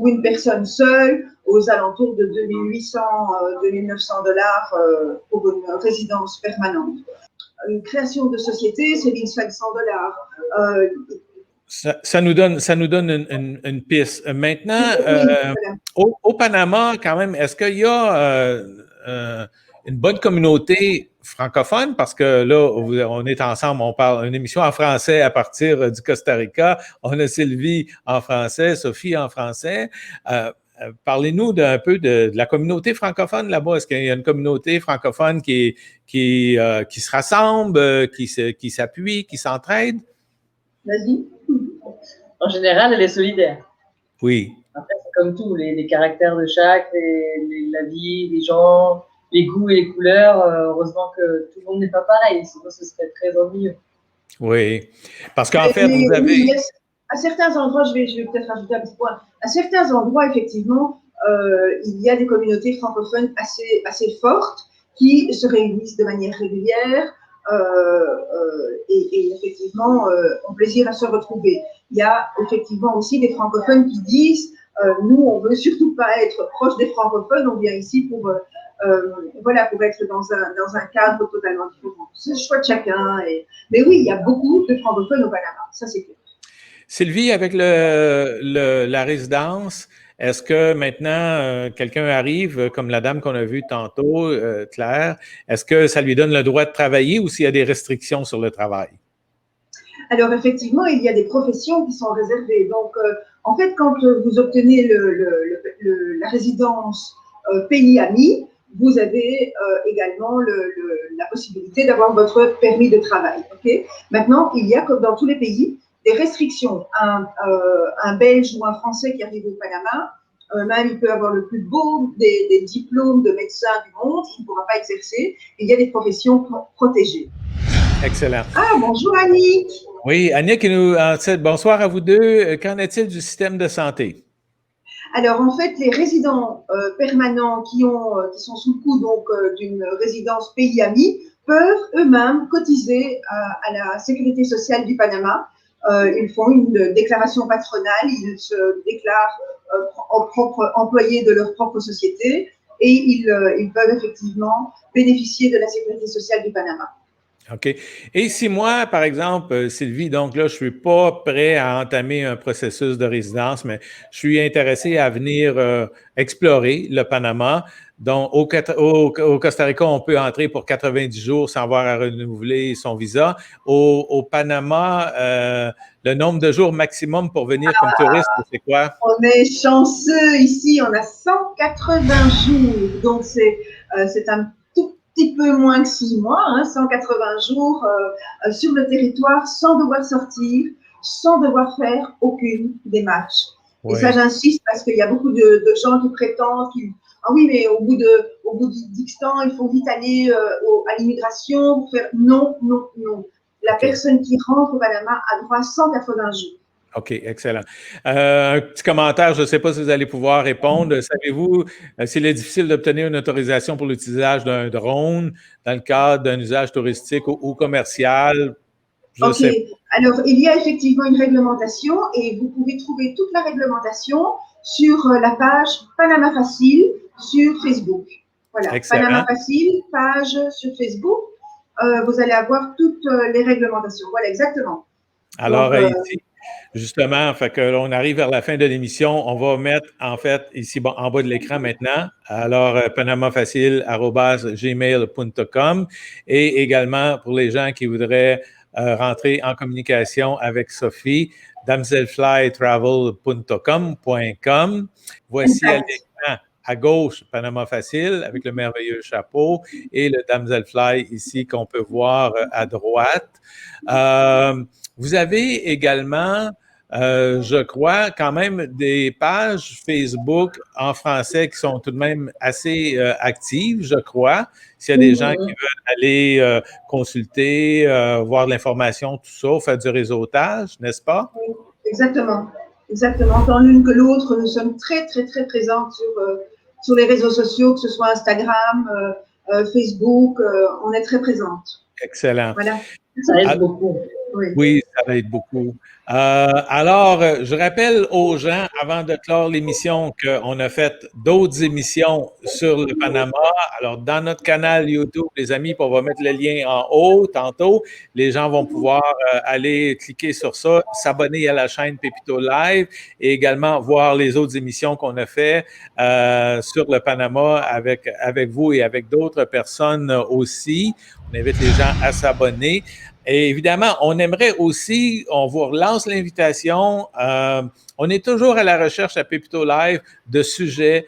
Speaker 2: une personne seule, aux alentours de $2800, $2900 pour une résidence permanente. Une création de société, c'est $1500.
Speaker 1: Ça nous donne une piste. Maintenant, au Panama, quand même, est-ce qu'il y a une bonne communauté francophone? Parce que là, on est ensemble, on parle une émission en français à partir du Costa Rica. On a Sylvie en français, Sophie en français. Parlez-nous un peu de la communauté francophone là-bas. Est-ce qu'il y a une communauté francophone qui se rassemble, qui s'appuie, qui s'entraide?
Speaker 2: Vas-y.
Speaker 3: En général, elle est solidaire.
Speaker 1: Oui.
Speaker 3: Après, c'est comme tout, les caractères de chaque, la vie, les gens, les goûts et les couleurs. Heureusement que tout le monde n'est pas pareil, sinon ce serait très ennuyeux.
Speaker 1: Oui. Parce qu'en fait, vous avez...
Speaker 2: À certains endroits, je vais peut-être rajouter un petit point. À certains endroits, effectivement, il y a des communautés francophones assez fortes qui se réunissent de manière régulière et effectivement ont plaisir à se retrouver. Il y a effectivement aussi des francophones qui disent nous, on ne veut surtout pas être proche des francophones, on vient ici pour être dans un cadre totalement différent. C'est le choix de chacun. Mais oui, il y a beaucoup de francophones au Panama, ça c'est clair.
Speaker 1: Sylvie, avec la résidence, est-ce que maintenant, quelqu'un arrive, comme la dame qu'on a vue tantôt, Claire, est-ce que ça lui donne le droit de travailler ou s'il y a des restrictions sur le travail?
Speaker 2: Alors, effectivement, il y a des professions qui sont réservées. Donc, en fait, quand vous obtenez la résidence pays ami, vous avez également la possibilité d'avoir votre permis de travail. Okay? Maintenant, il y a, comme dans tous les pays, des restrictions. Un Belge ou un Français qui arrive au Panama, même il peut avoir le plus beau des diplômes de médecin du monde, il ne pourra pas exercer. Il y a des professions protégées.
Speaker 1: Excellent.
Speaker 2: Ah, bonjour Annick.
Speaker 1: Oui, Annick, bonsoir à vous deux. Qu'en est-il du système de santé?
Speaker 2: Alors, en fait, les résidents permanents qui sont sous le coup d'une résidence pays ami peuvent eux-mêmes cotiser à la sécurité sociale du Panama. Ils font une déclaration patronale, ils se déclarent en propre employés de leur propre société et ils peuvent effectivement bénéficier de la sécurité sociale du Panama.
Speaker 1: OK. Et si moi, par exemple, Sylvie, donc là, je suis pas prêt à entamer un processus de résidence, mais je suis intéressé à venir explorer le Panama. Donc, au Costa Rica, on peut entrer pour 90 jours sans avoir à renouveler son visa. Au Panama, le nombre de jours maximum pour venir comme touriste, c'est quoi?
Speaker 2: On est chanceux ici, on a 180 jours. Donc, c'est un petit peu moins que 6 mois, 180 jours sur le territoire sans devoir sortir, sans devoir faire aucune démarche.
Speaker 1: Oui.
Speaker 2: Et ça, j'insiste parce qu'il y a beaucoup de gens qui prétendent ah oui, mais au bout d'X temps, il faut vite aller à l'immigration pour faire. Non, non, non. La personne qui rentre au Panama a droit à 180 jours.
Speaker 1: OK, excellent. Un petit commentaire, je ne sais pas si vous allez pouvoir répondre. Savez-vous s'il est difficile d'obtenir une autorisation pour l'utilisation d'un drone dans le cadre d'un usage touristique ou commercial? Je sais pas.
Speaker 2: Alors, il y a effectivement une réglementation et vous pouvez trouver toute la réglementation sur la page Panama Facile sur Facebook. Voilà,
Speaker 1: Excellent.
Speaker 2: Panama Facile, page sur Facebook. Vous allez avoir toutes les réglementations. Voilà, exactement.
Speaker 1: Alors, donc, ici, justement, fait que là, on arrive vers la fin de l'émission. On va mettre, en fait, ici en bas de l'écran maintenant. Alors, panamafacile@gmail.com et également pour les gens qui voudraient rentrer en communication avec Sophie, damselflytravel.com. Voici à l'écran à gauche Panama Facile avec le merveilleux chapeau et le Damselfly ici qu'on peut voir à droite. Vous avez également, je crois, quand même des pages Facebook en français qui sont tout de même assez actives, je crois. S'il y a des gens qui veulent aller consulter, voir de l'information, tout ça, faire du réseautage, n'est-ce pas?
Speaker 2: Oui, exactement. Exactement. Tant l'une que l'autre, nous sommes très, très, très présentes sur les réseaux sociaux, que ce soit Instagram, Facebook, on est très présentes.
Speaker 1: Excellent.
Speaker 2: Voilà.
Speaker 3: Ça aide beaucoup.
Speaker 1: Oui, ça aide beaucoup. Alors, je rappelle aux gens, avant de clore l'émission, qu'on a fait d'autres émissions sur le Panama. Alors, dans notre canal YouTube, les amis, on va mettre le lien en haut tantôt. Les gens vont pouvoir aller cliquer sur ça, s'abonner à la chaîne Pépito Live et également voir les autres émissions qu'on a fait sur le Panama avec vous et avec d'autres personnes aussi. On invite les gens à s'abonner. Et évidemment, on aimerait aussi, on vous relance l'invitation, on est toujours à la recherche à Pépito Live de sujets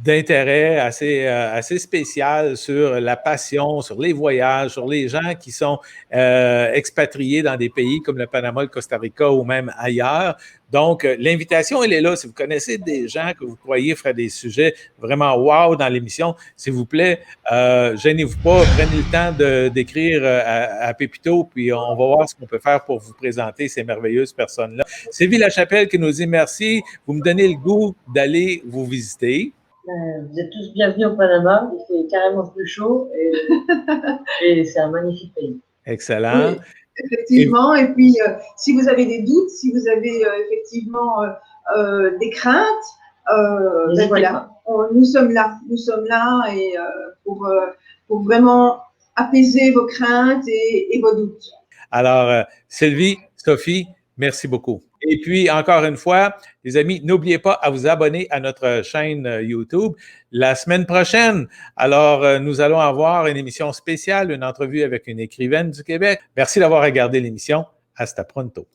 Speaker 1: d'intérêt assez spécial sur la passion, sur les voyages, sur les gens qui sont expatriés dans des pays comme le Panama, le Costa Rica ou même ailleurs. Donc, l'invitation, elle est là. Si vous connaissez des gens que vous croyez feraient des sujets vraiment wow dans l'émission, s'il vous plaît, gênez-vous pas, prenez le temps d'écrire à Pépito, puis on va voir ce qu'on peut faire pour vous présenter ces merveilleuses personnes-là. Sylvie Lachapelle qui nous dit merci, vous me donnez le goût d'aller vous visiter.
Speaker 3: Vous êtes tous bienvenus au Panama, il fait carrément plus chaud et c'est un magnifique pays.
Speaker 1: Excellent.
Speaker 2: Oui, effectivement, et puis si vous avez des doutes, si vous avez effectivement des craintes, ben voilà, nous sommes là et pour vraiment apaiser vos craintes et vos doutes.
Speaker 1: Alors, Sylvie, Sophie, merci beaucoup. Et puis, encore une fois, les amis, n'oubliez pas à vous abonner à notre chaîne YouTube la semaine prochaine. Alors, nous allons avoir une émission spéciale, une entrevue avec une écrivaine du Québec. Merci d'avoir regardé l'émission. Hasta pronto.